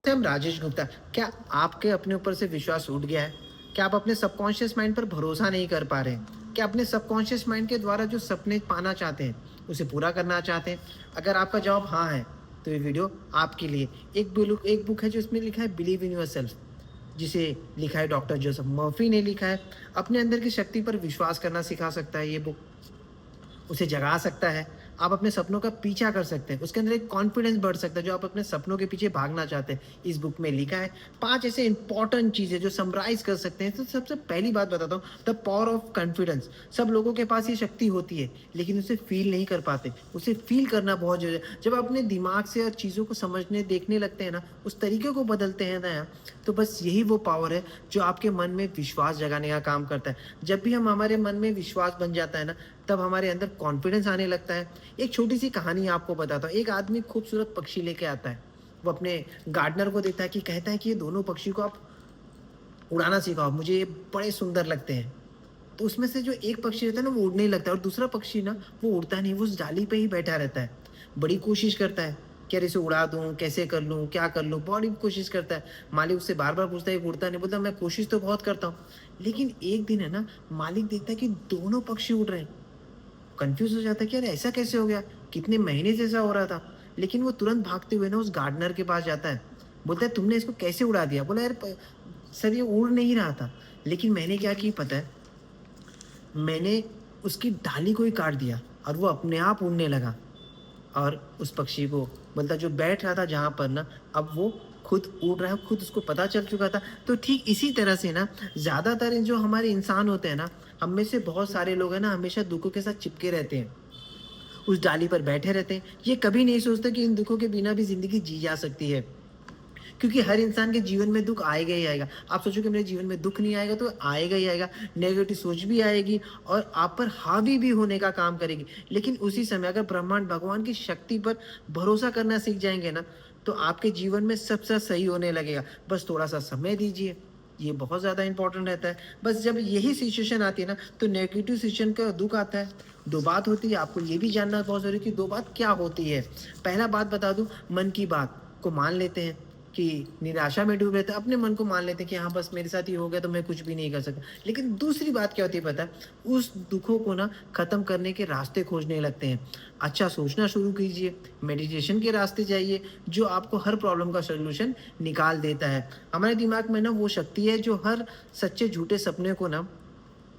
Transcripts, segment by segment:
I am Rajesh Gupta. क्या आपके अपने ऊपर से विश्वास उठ गया है? क्या आप अपने सबकॉन्शियस माइंड पर भरोसा नहीं कर पा रहे हैं? क्या अपने सबकॉन्शियस माइंड के द्वारा जो सपने पाना चाहते हैं, उसे पूरा करना चाहते हैं? अगर आपका जवाब हाँ है, तो ये वीडियो आपके लिए। एक बुक है जो इसमें लिखा है बिलीव इन योरसेल्फ, जिसे लिखा है डॉक्टर जोसेफ मर्फी ने लिखा है। अपने अंदर की शक्ति पर विश्वास करना सिखा सकता है ये बुक, उसे जगा सकता है। आप अपने सपनों का पीछा कर सकते हैं, उसके अंदर एक कॉन्फिडेंस बढ़ सकता है जो आप अपने सपनों के पीछे भागना चाहते हैं। इस बुक में लिखा है 5 ऐसे इंपॉर्टेंट चीज़ें जो समराइज़ कर सकते हैं। तो सबसे पहली बात बताता हूँ, द पावर ऑफ कॉन्फिडेंस। सब लोगों के पास ये शक्ति होती है, लेकिन उसे फ़ील नहीं कर पाते। उसे फ़ील करना बहुत ज़रूरी है। जब आप अपने दिमाग से और चीज़ों को समझने, देखने लगते हैं ना, उस तरीके को बदलते हैं ना, तो बस यही वो पावर है जो आपके मन में विश्वास जगाने का काम करता है। जब भी हमारे मन में विश्वास बन जाता है ना, तब हमारे अंदर कॉन्फिडेंस आने लगता है। एक छोटी-सी कहानी आपको बताता हूँ। एक आदमी खूबसूरत पक्षी लेके आता है। वो अपने गार्डनर को देता है कि कहता है कि ये दोनों पक्षी को आप उड़ाना सिखाओ, मुझे ये बड़े सुंदर लगते हैं। तो उसमें से जो एक पक्षी रहता है ना, वो उड़ने लगता है और दूसरा पक्षी ना, वो उड़ता नहीं, वो उस डाली पे ही बैठा रहता है। बड़ी कोशिश करता है कि यार इसे उड़ा दूँ, कैसे कर लूँ, क्या कर लूँ? बड़ी कोशिश करता है। मालिक उससे बार-बार पूछता है, ये उड़ता नहीं, बोलता मैं कोशिश तो बहुत करता हूँ। लेकिन एक दिन है ना, मालिक देखता है कि दोनों पक्षी उड़ रहे हैं। कन्फ्यूज़ हो जाता है कि यार ऐसा कैसे हो गया? कितने महीने से ऐसा हो रहा था। लेकिन वो तुरंत भागते हुए ना उस गार्डनर के पास जाता है। बोलता है तुमने इसको कैसे उड़ा दिया? बोला यार सर ये उड़ नहीं रहा था। लेकिन मैंने क्या की पता है? मैंने उसकी डाली को ही काट दिया और वो अपने आप उड़ने लगा। और उस पक्षी को बोलता जो बैठ रहा था जहाँ पर ना, अब वो खुद उड़ रहा है, खुद उसको पता चल चुका था। तो ठीक इसी तरह से ना, ज़्यादातर जो हमारे इंसान होते हैं ना, हम में से बहुत सारे लोग हैं ना, हमेशा दुखों के साथ चिपके रहते हैं। उस डाली पर बैठे रहते हैं। ये कभी नहीं सोचते कि इन दुखों के बिना भी ज़िंदगी जी जा सकती है। क्योंकि हर इंसान के जीवन में दुःख आएगा ही आएगा। आप सोचो कि मेरे जीवन में दुःख नहीं आएगा, तो आएगा ही आएगा। नेगेटिव सोच भी आएगी और आप पर हावी भी होने का काम करेगी। लेकिन उसी समय अगर ब्रह्मांड भगवान की शक्ति पर भरोसा करना सीख जाएँगे ना, तो आपके जीवन में सब सही होने लगेगा। बस थोड़ा-सा समय दीजिए, ये बहुत ज़्यादा इम्पोर्टेंट रहता है। बस जब यही सिचुएशन आती है ना, तो नेगेटिव सिचुएशन का दुःख आता है। 2 बात होती है, आपको ये भी जानना बहुत ज़रूरी है कि 2 बात क्या होती है। पहला बात बता दूँ, मन की बात को मान लेते हैं कि निराशा में डूब रहते हैं, अपने मन को मान लेते हैं कि हाँ, बस मेरे साथ ये हो गया तो मैं कुछ भी नहीं कर सकता। लेकिन दूसरी बात क्या होती है पता है? उस दुखों को ना ख़त्म करने के रास्ते खोजने लगते हैं। अच्छा सोचना शुरू कीजिए, मेडिटेशन के रास्ते जाइए, जो आपको हर प्रॉब्लम का सॉल्यूशन निकाल देता है। हमारे दिमाग में ना वो शक्ति है जो हर सच्चे झूठे सपने को ना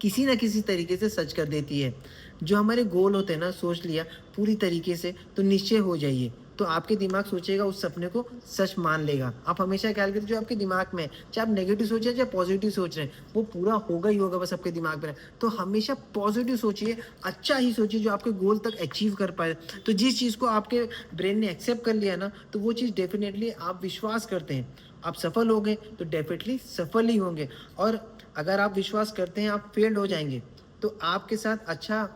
किसी न किसी तरीके से सच कर देती है। जो हमारे गोल होते हैं ना, सोच लिया पूरी तरीके से तो निश्चय हो जाइए, तो आपके दिमाग सोचेगा उस सपने को सच मान लेगा। आप हमेशा ख्याल करिए जो आपके दिमाग में है, चाहे आप नेगेटिव सोच रहे हैं, चाहे पॉजिटिव सोच रहे हैं, वो पूरा होगा ही होगा बस आपके दिमाग में। तो हमेशा पॉजिटिव सोचिए, अच्छा ही सोचिए जो आपके गोल तक अचीव कर पाए। तो जिस चीज़ को आपके ब्रेन ने एक्सेप्ट कर लिया ना, तो वो चीज़ डेफ़िनेटली आप विश्वास करते हैं, आप सफल हो गए तो डेफ़िनेटली सफल ही होंगे। और अगर आप विश्वास करते हैं आप फेल्ड हो जाएँगे, तो आपके साथ अच्छा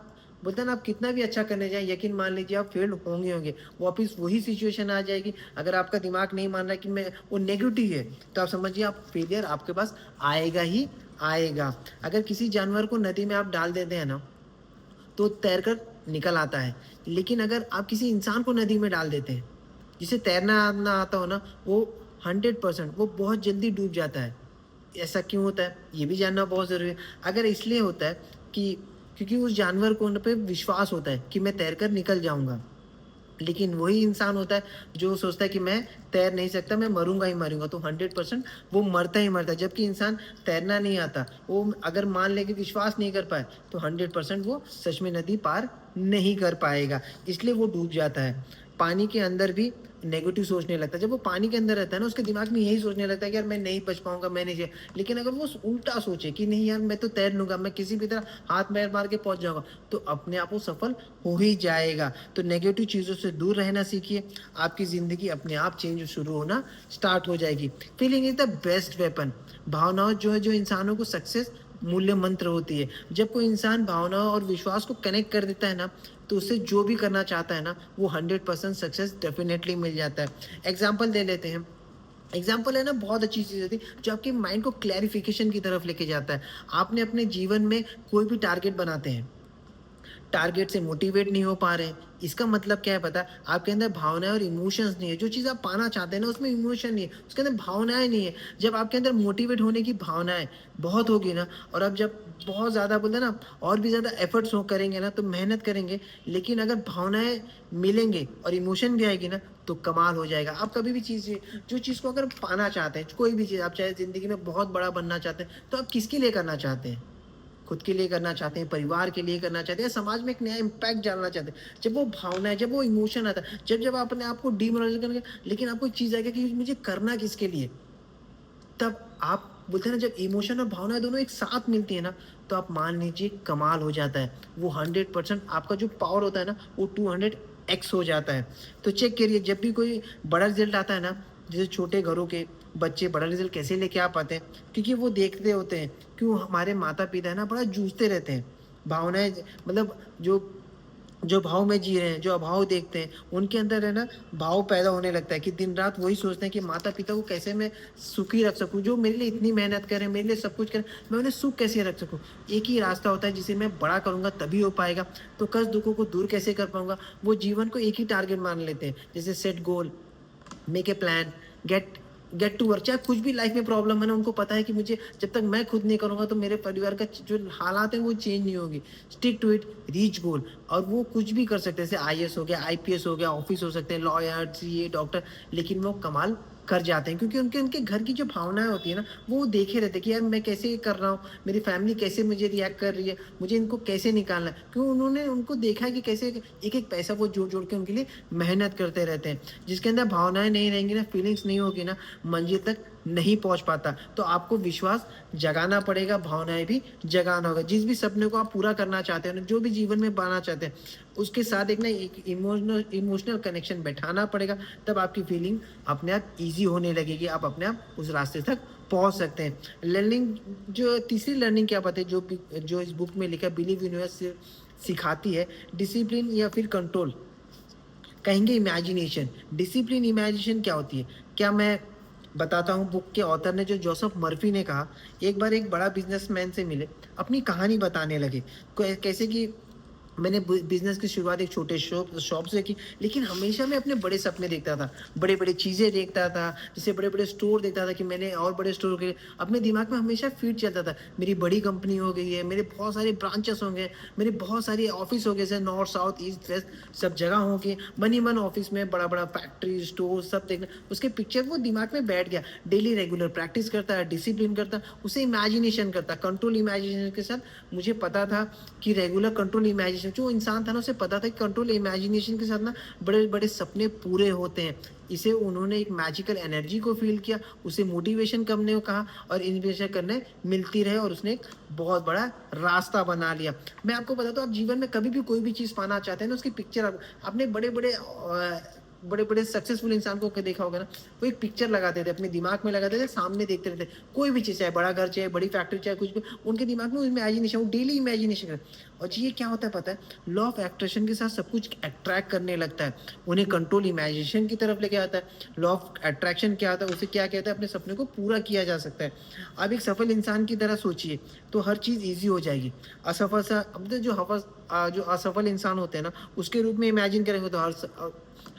बोलते हैं ना, आप कितना भी अच्छा करने जाएँ, यकीन मान लीजिए आप फेल होंगे होंगे। वापिस वही सिचुएशन आ जाएगी। अगर आपका दिमाग नहीं मान रहा है कि मैं वो नेगेटिव है, तो आप समझिए आप फेलियर आपके पास आएगा ही आएगा। अगर किसी जानवर को नदी में आप डाल देते हैं ना, तो तैर कर निकल आता है। लेकिन अगर आप किसी इंसान को नदी में डाल देते हैं, जिसे तैरना ना आता हो ना, वो 100% वो बहुत जल्दी डूब जाता है। ऐसा क्यों होता है? ये भी जानना बहुत ज़रूरी है। अगर इसलिए होता है कि क्योंकि उस जानवर को उन पे विश्वास होता है कि मैं तैरकर निकल जाऊँगा। लेकिन वही इंसान होता है जो सोचता है कि मैं तैर नहीं सकता, मैं मरूँगा ही मरूँगा, तो 100% वो मरता ही मरता है। जबकि इंसान तैरना नहीं आता, वो अगर मान ले कि विश्वास नहीं कर पाए, तो 100% वो सच में नदी पार नहीं कर पाएगा, इसलिए वो डूब जाता है। पानी के अंदर भी नेगेटिव सोचने लगता है। जब वो पानी के अंदर रहता है ना, उसके दिमाग में यही सोचने लगता है कि यार मैं नहीं बच पाऊँगा, मैं नहीं लेकिन अगर वो उल्टा सोचे कि नहीं यार मैं तो तैर लूँगा, मैं किसी भी तरह हाथ पैर मार के पहुँच जाऊँगा, तो अपने आप वो सफल हो ही जाएगा। तो नेगेटिव चीज़ों से दूर रहना सीखिए, आपकी ज़िंदगी अपने आप चेंज शुरू होना स्टार्ट हो जाएगी। Feeling is the best weapon. भावनाओं जो है, जो इंसानों को सक्सेस मूल्य मंत्र होती है। जब कोई इंसान भावनाओं और विश्वास को कनेक्ट कर देता है ना, तो उसे जो भी करना चाहता है ना, वो 100% सक्सेस डेफ़िनेटली मिल जाता है। एग्ज़ाम्पल दे लेते हैं। एग्ज़ाम्पल है ना, बहुत अच्छी चीज़ होती है, जो आपके माइंड को क्लैरिफ़िकेशन की तरफ लेके जाता है। आपने अपने जीवन में कोई भी टारगेट बनाते हैं। टारगेट से मोटिवेट नहीं हो पा रहे हैं, इसका मतलब क्या है पता है? आपके अंदर भावनाएँ और इमोशंस नहीं है। जो चीज़ आप पाना चाहते हैं ना, उसमें इमोशन नहीं है, उसके अंदर भावनाएँ नहीं है। जब आपके अंदर मोटिवेट होने की भावनाएँ बहुत होगी ना, और अब जब बहुत ज़्यादा बोलते हैं ना, और भी ज़्यादा एफर्ट्स हो करेंगे ना, तो मेहनत करेंगे, लेकिन अगर भावनाएँ मिलेंगे और इमोशन भी आएगी ना, तो कमाल हो जाएगा। आप कभी भी चीज़, जो चीज़ को अगर पाना चाहते हैं, कोई भी चीज़, आप चाहे ज़िंदगी में बहुत बड़ा बनना चाहते हैं, तो आप किसके लिए करना चाहते हैं? खुद के लिए करना चाहते हैं, परिवार के लिए करना चाहते हैं, समाज में एक नया इम्पैक्ट डालना चाहते हैं। जब वो भावनाएँ, जब वो इमोशन आता है, जब आप अपने आप को डिमोरलाइज़ करेंगे, लेकिन आपको एक चीज़ आएगी कि मुझे करना किसके लिए? तब आप बोलते हैं ना, जब इमोशन और भावनाएँ दोनों एक साथ मिलती है ना, तो आप मान लीजिए कमाल हो जाता है। वो 100% आपका जो पावर होता है ना, वो 200 एक्स हो जाता है। तो चेक करिए, जब भी कोई बड़ा रिज़ल्ट आता है ना, जैसे छोटे घरों के बच्चे बड़ा रिज़ल्ट कैसे लेके आ पाते हैं? क्योंकि वो देखते होते हैं कि वो हमारे माता-पिता है ना, बड़ा जूझते रहते हैं। भावनाएँ मतलब जो जो भाव में जी रहे हैं, जो अभाव देखते हैं, उनके अंदर है ना भाव पैदा होने लगता है कि दिन-रात वही सोचते हैं कि माता-पिता को कैसे मैं सुखी रख सकूँ, जो मेरे लिए इतनी मेहनत कर रहे हैं, मेरे लिए सब कुछ कर रहे हैं, मैं उन्हें सुख कैसे रख सकूँ? एक ही रास्ता होता है, जिसे मैं बड़ा करूँगा तभी हो पाएगा। तो कष्ट-दुखों को दूर कैसे कर पाऊँगा? वो जीवन को एक ही टारगेट मान लेते हैं, जैसे set goal, make a plan, get get to work. चाहे कुछ भी लाइफ में प्रॉब्लम है ना, उनको पता है कि मुझे जब तक मैं खुद नहीं करूँगा, तो मेरे परिवार का जो हालात है वो चेंज नहीं होगी। स्टिक टू इट, रीच गोल। और वो कुछ भी कर सकते हैं, जैसे आईएएस हो गया, आईपीएस हो गया, ऑफिस हो सकते हैं, लॉयर, सीए, डॉक्टर, लेकिन वो कमाल कर जाते हैं, क्योंकि उनके उनके घर की जो भावनाएँ होती है ना, वो देखे रहते हैं कि यार मैं कैसे कर रहा हूँ, मेरी फैमिली कैसे मुझे रिएक्ट कर रही है, मुझे इनको कैसे निकालना है। क्यों? उन्होंने उनको देखा है कि कैसे एक-एक पैसा वो जोड़-जोड़ के उनके लिए मेहनत करते रहते हैं। जिसके अंदर भावनाएँ नहीं रहेंगी ना, फीलिंग्स नहीं होगी ना, मंजिल तक नहीं पहुँच पाता। तो आपको विश्वास जगाना पड़ेगा, भावनाएँ भी जगाना होगा। जिस भी सपने को आप पूरा करना चाहते हैं ना, जो भी जीवन में पाना चाहते हैं, उसके साथ एक ना एक इमोशनल कनेक्शन बैठाना पड़ेगा, तब आपकी फीलिंग अपने आप ईज़ी होने लगेगी, आप अपने आप उस रास्ते तक पहुँच सकते हैं। लर्निंग, जो तीसरी लर्निंग क्या बात है, जो इस बुक में लिखा है, बिलीव यूनिवर्स सिखाती है, डिसिप्लिन या फिर कंट्रोल, कहेंगे इमेजिनेशन। डिसिप्लिन इमेजिनेशन क्या होती है? क्या मैं बताता हूँ। बुक के ऑथर ने, जो जोसेफ मर्फी ने कहा, एक बार एक बड़ा बिज़नेसमैन से मिले, अपनी कहानी बताने लगे। कैसे कि मैंने बिज़नेस की शुरुआत एक छोटे शॉप शॉप से की, लेकिन हमेशा मैं अपने बड़े सपने देखता था, बड़े-बड़े चीज़ें देखता था, जैसे बड़े-बड़े स्टोर देखता था कि मैंने और बड़े स्टोर के, अपने दिमाग में हमेशा फ़ीड चलता था, मेरी बड़ी कंपनी हो गई है, मेरे बहुत सारे ब्रांचेस होंगे, मेरे बहुत सारे ऑफ़िस हो गए, जैसे नॉर्थ, साउथ, ईस्ट, वेस्ट सब जगह होंगे, मन-ही-मन ऑफ़िस में बड़ा-बड़ा फैक्ट्री, स्टोर सब देखना, उसके पिक्चर वो दिमाग में बैठ गया। डेली रेगुलर प्रैक्टिस करता है, डिसिप्लिन करता, उसे इमेजिनेशन करता, कंट्रोल इमेजिनेशन के साथ। मुझे पता था कि रेगुलर कंट्रोल इमेजिनेशन, जो इंसान था ना, उसे पता था कि कंट्रोल इमेजिनेशन के साथ ना बड़े-बड़े सपने पूरे होते हैं। इसे उन्होंने एक मैजिकल एनर्जी को फ़ील किया, उसे मोटिवेशन करने को कहा, और इन्वेस्ट करने मिलती रहे, और उसने एक बहुत बड़ा रास्ता बना लिया। मैं आपको बताता हूँ, आप जीवन में कभी भी कोई भी चीज़ पाना चाहते हैं ना, उसकी पिक्चर आप आपने बड़े-बड़े सक्सेसफुल इंसान को देखा होगा ना, वो एक पिक्चर लगाते थे, अपने दिमाग में लगाते थे, सामने देखते रहते। कोई भी चीज़, चाहे बड़ा घर, चाहे बड़ी फैक्ट्री, चाहे कुछ भी, उनके दिमाग में इमेजिनेशन, वो डेली इमेजिनेशन कर। और ये क्या होता है पता है? लॉ ऑफ अट्रैक्शन के साथ सब कुछ अट्रैक्ट करने लगता है, उन्हें कंट्रोल इमेजिनेशन की तरफ लेके आता है। लॉ ऑफ अट्रैक्शन क्या होता है? उसे क्या कहते हैं? अपने सपने को पूरा किया जा सकता है। आप एक सफल इंसान की तरह सोचिए, तो हर चीज़ ईज़ी हो जाएगी। असफल सा अब तो जो असफल इंसान होते हैं ना, उसके रूप में इमेजिन करेंगे, तो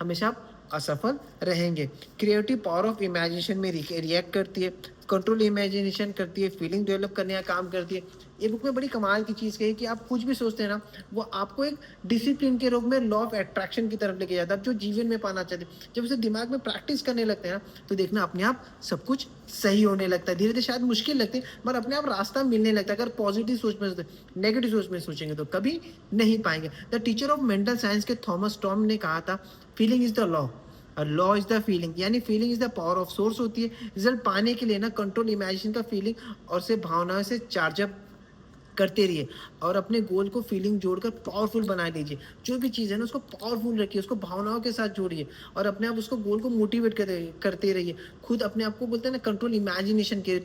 हमेशा आप असफल रहेंगे। क्रिएटिव पावर ऑफ इमेजिनेशन में रिएक्ट करती है, कंट्रोल इमेजिनेशन करती है, फीलिंग डेवलप करने का काम करती है। ये बुक में बड़ी कमाल की चीज़ कही कि आप कुछ भी सोचते हैं ना, वो आपको एक डिसिप्लिन के रूप में लॉ ऑफ अट्रैक्शन की तरफ लेके जाता है। आप जो जीवन में पाना चाहते हैं, जब उसे दिमाग में प्रैक्टिस करने लगते हैं ना, तो देखना अपने आप सब कुछ सही होने लगता है। धीरे-धीरे शायद मुश्किल लगती है, मगर अपने आप रास्ता मिलने लगता है। अगर पॉजिटिव सोच में सोचते, नेगेटिव सोच में सोचेंगे तो कभी नहीं पाएँगे। The teacher of mental science के थॉमस टॉम ने कहा था, feeling is the law, law is the feeling, यानी feeling is the power of source होती है। रिजल्ट पाने के लिए ना कंट्रोल इमेजिनेशन का फीलिंग और से भावनाओं से चार्ज अप करते रहिए, और अपने गोल को फीलिंग जोड़कर पावरफुल बना लीजिए। जो भी चीज़ है ना, उसको पावरफुल रखिए, उसको भावनाओं के साथ जोड़िए, और अपने आप उसको गोल को मोटिवेट करते रहिए। खुद अपने आप को बोलते हैं ना, कंट्रोल इमेजिनेशन करिए,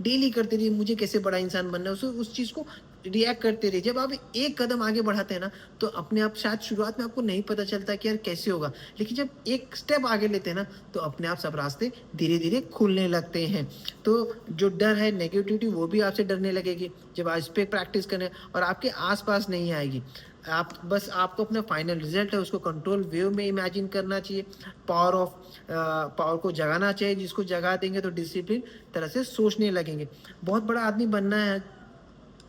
डेली करते रहिए, मुझे कैसे बड़ा इंसान बनना है, उस चीज़ को रिएक्ट करते रहिए। जब आप एक कदम आगे बढ़ाते हैं ना, तो अपने आप, शायद शुरुआत में आपको नहीं पता चलता कि यार कैसे होगा, लेकिन जब एक स्टेप आगे लेते हैं ना, तो अपने आप सब रास्ते धीरे-धीरे खुलने लगते हैं। तो जो डर है, नेगेटिविटी, वो भी आपसे डरने लगेगी जब आप इस पे प्रैक्टिस करें, और आपके आस-पास नहीं आएगी। आप बस आपको अपना फाइनल रिज़ल्ट है उसको कंट्रोल वेव में इमेजिन करना चाहिए। पावर को जगाना चाहिए, जिसको जगा देंगे तो डिसिप्लिन तरह से सोचने लगेंगे। बहुत बड़ा आदमी बनना है,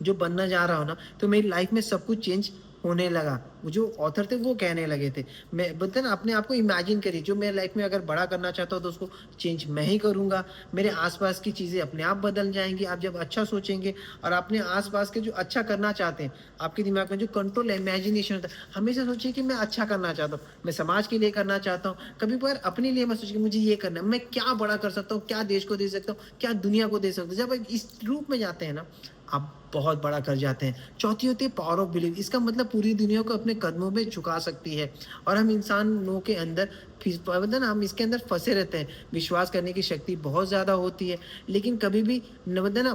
जो बनना जा रहा हूँ ना, तो मेरी लाइफ में सब कुछ चेंज होने लगा। वो जो ऑथर थे वो कहने लगे थे। मैं बोलते हैं ना, अपने आप को इमेजिन करिए, जो मेरे लाइफ में अगर बड़ा करना चाहता हूँ तो उसको चेंज मैं ही करूँगा। मेरे आस-पास की चीज़ें अपने आप बदल जाएँगी। आप जब अच्छा सोचेंगे और अपने आस-पास के जो अच्छा करना चाहते हैं, आपके दिमाग में जो कंट्रोल इमेजिनेशन होता है, हमेशा सोचिए कि मैं अच्छा करना चाहता हूँ, मैं समाज के लिए करना चाहता हूँ। कभी-कभार अपने लिए मत सोचिए कि मुझे ये करना है, मैं क्या बड़ा कर सकता हूँ, क्या देश को दे सकता हूँ, क्या दुनिया को दे सकता हूँ। जब आप इस रूप में जाते हैं ना, आप बहुत बड़ा कर जाते हैं। चौथी होती है पावर ऑफ बिलीव। इसका मतलब पूरी दुनिया को अपने कदमों में झुका सकती है और हम इंसानों के अंदर मतलब ना, हम इसके अंदर फँसे रहते हैं। विश्वास करने की शक्ति बहुत ज़्यादा होती है, लेकिन कभी भी न मतलब ना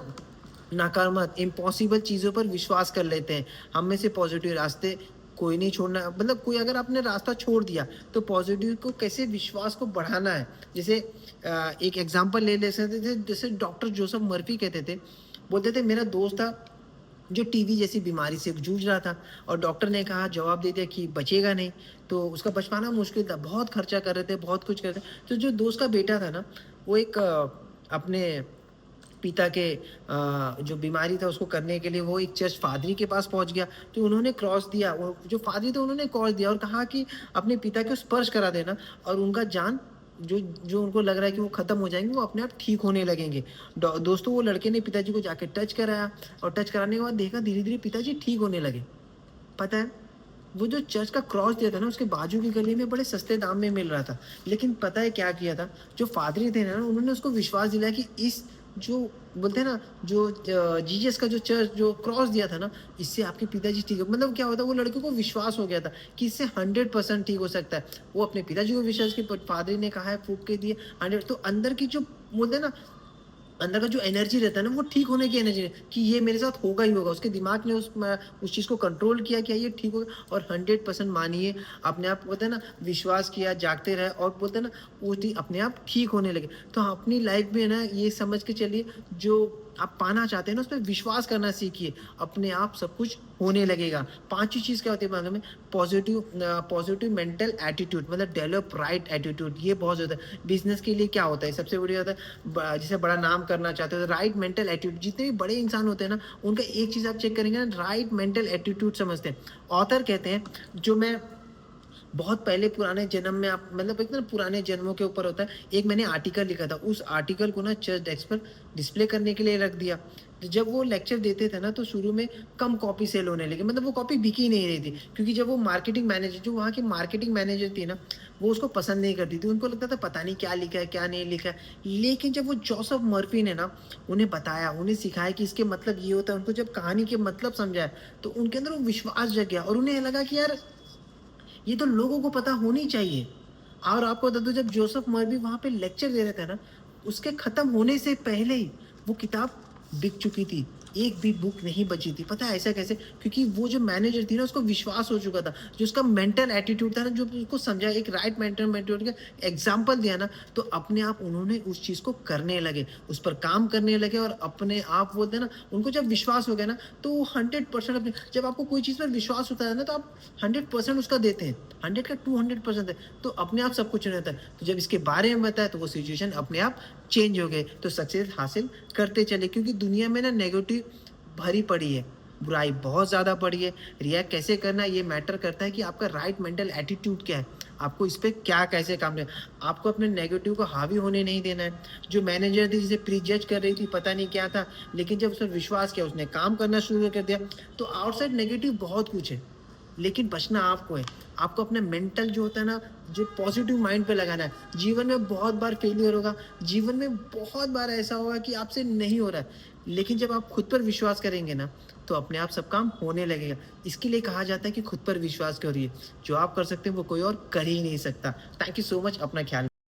नकारात्मक, इम्पॉसिबल चीज़ों पर विश्वास कर लेते हैं। हम में से पॉज़िटिव रास्ते कोई नहीं छोड़ना, मतलब कोई अगर आपने रास्ता छोड़ दिया, तो पॉज़िटिव को कैसे विश्वास को बढ़ाना है। जैसे एक एग्ज़ाम्पल ले सकते थे, जैसे डॉक्टर जोसेफ मर्फ़ी कहते थे, बोलते थे मेरा दोस्त था जो टीबी जैसी बीमारी से जूझ रहा था और डॉक्टर ने कहा, जवाब दे दिया कि बचेगा नहीं, तो उसका बच पाना मुश्किल था। बहुत खर्चा कर रहे थे, बहुत कुछ कर रहे थे। तो जो दोस्त का बेटा था ना, वो एक अपने पिता के जो बीमारी था उसको करने के लिए वो एक चर्च पादरी के पास पहुँच गया। तो उन्होंने क्रॉस दिया, वो जो पादरी थे उन्होंने क्रॉस दिया और कहा कि अपने पिता को स्पर्श करा देना और उनका जान जो जो उनको लग रहा है कि वो ख़त्म हो जाएँगे, वो अपने आप ठीक होने लगेंगे। दोस्तों, वो लड़के ने पिताजी को जाके टच कराया और टच कराने के बाद देखा धीरे-धीरे पिताजी ठीक होने लगे। पता है, वो जो चर्च का क्रॉस दिया था ना, उसके बाजू की गली में बड़े सस्ते दाम में मिल रहा था। लेकिन पता है क्या किया था? जो पादरी थे ना, उन्होंने उसको विश्वास दिलाया कि इस जो बोलते हैं ना, जो जीसस का जो चर्च जो क्रॉस दिया था ना, इससे आपके पिताजी ठीक हो, मतलब क्या होता है, वो लड़के को विश्वास हो गया था कि इससे 100% ठीक हो सकता है। वो अपने पिताजी को विश्वास कि प पादरी ने कहा है, फूँक के दिए 100, तो अंदर की जो बोलते हैं ना, अंदर का जो एनर्जी रहता है ना, वो ठीक होने की एनर्जी है कि ये मेरे साथ होगा ही होगा। उसके दिमाग ने उस चीज़ को कंट्रोल किया कि ये ठीक होगा और 100% मानिए, अपने आप बोलते हैं ना, विश्वास किया, जागते रहे और बोलते हैं ना, वो चीज़ अपने आप ठीक होने लगे। तो अपनी लाइफ में ना ये समझ के चलिए, जो आप पाना चाहते हैं ना, उसपे विश्वास करना सीखिए, अपने आप सब कुछ होने लगेगा। पाँचवीं चीज़ क्या होती है मालूम है? पॉज़िटिव मेंटल एटीट्यूड, मतलब डेवलप राइट एटीट्यूड, ये बहुत ज़्यादा बिज़नेस के लिए क्या होता है, सबसे बढ़िया होता है जैसे बड़ा नाम करना चाहते हो तो राइट मेंटल एटीट्यूड। जितने भी बड़े इंसान होते हैं ना, उनका एक चीज़ आप चेक करेंगे ना, राइट मेंटल एटीट्यूड समझते हैं। ऑथर कहते हैं, जो मैं बहुत पहले पुराने जन्म में, आप मतलब एक ना पुराने जन्मों के ऊपर होता है, एक मैंने आर्टिकल लिखा था, उस आर्टिकल को ना चर्च डेस्क पर डिस्प्ले करने के लिए रख दिया। तो जब वो लेक्चर देते थे ना, तो शुरू में कम कॉपी सेल होने लगी, मतलब वो कॉपी बिकी नहीं रही थी, क्योंकि जब वो मार्केटिंग मैनेजर, जो वहाँ की मार्केटिंग मैनेजर थी ना, वो उसको पसंद नहीं करती थी। उनको लगता था पता नहीं क्या लिखा है, क्या नहीं लिखा है। लेकिन जब वो जोसेफ मर्फी ने ना उन्हें बताया, उन्हें सिखाया कि इसके मतलब ये होता है, उनको जब कहानी के मतलब समझाया, तो उनके अंदर वो विश्वास जग गया और उन्हें लगा कि यार, ये तो लोगों को पता होनी चाहिए। और आपको बता दूँ, जब जोसेफ मर्फी वहाँ पे लेक्चर दे रहे थे ना, उसके खत्म होने से पहले ही वो किताब बिक चुकी थी। एक भी बुक नहीं बची थी। पता है ऐसा कैसे? क्योंकि वो जो मैनेजर थी ना, उसको विश्वास हो चुका था। जो उसका मेंटल एटीट्यूड था ना, जो उसको समझा, एक राइट मेंटल एटीट्यूड का एग्ज़ाम्पल दिया ना, तो अपने आप उन्होंने उस चीज़ को करने लगे, उस पर काम करने लगे और अपने आप बोलते हैं ना, उनको जब विश्वास हो गया ना, तो वो 100% अपने, जब आपको कोई चीज़ पर विश्वास होता है ना, तो आप 100% उसका देते हैं। 100 का 200% है, तो अपने आप सब कुछ नहीं होता है। तो जब इसके बारे में बताया, तो वो सिचुएशन अपने आप चेंज हो गए, तो सक्सेस हासिल करते चले, क्योंकि दुनिया में ना नेगेटिव भरी पड़ी है, बुराई बहुत ज़्यादा पड़ी है। रिएक्ट कैसे करना है, ये मैटर करता है कि आपका राइट मेंटल एटीट्यूड क्या है, आपको इस पे क्या कैसे काम करना है। आपको अपने नेगेटिव को हावी होने नहीं देना है। जो मैनेजर थी, जिसे प्रीजज कर रही थी, पता नहीं क्या था, लेकिन जब उसने विश्वास किया, उसने काम करना शुरू कर दिया। तो आउटसाइड नेगेटिव बहुत कुछ है, लेकिन बचना आपको है। आपको अपना मेंटल जो होता है ना, जो पॉजिटिव माइंड पे लगाना है। जीवन में बहुत बार फेलियर होगा, जीवन में बहुत बार ऐसा होगा कि आपसे नहीं हो रहा है, लेकिन जब आप खुद पर विश्वास करेंगे ना, तो अपने आप सब काम होने लगेगा। इसके लिए कहा जाता है कि खुद पर विश्वास करिए, जो आप कर सकते हैं वो कोई और कर ही नहीं सकता। थैंक यू सो मच, अपना ख्याल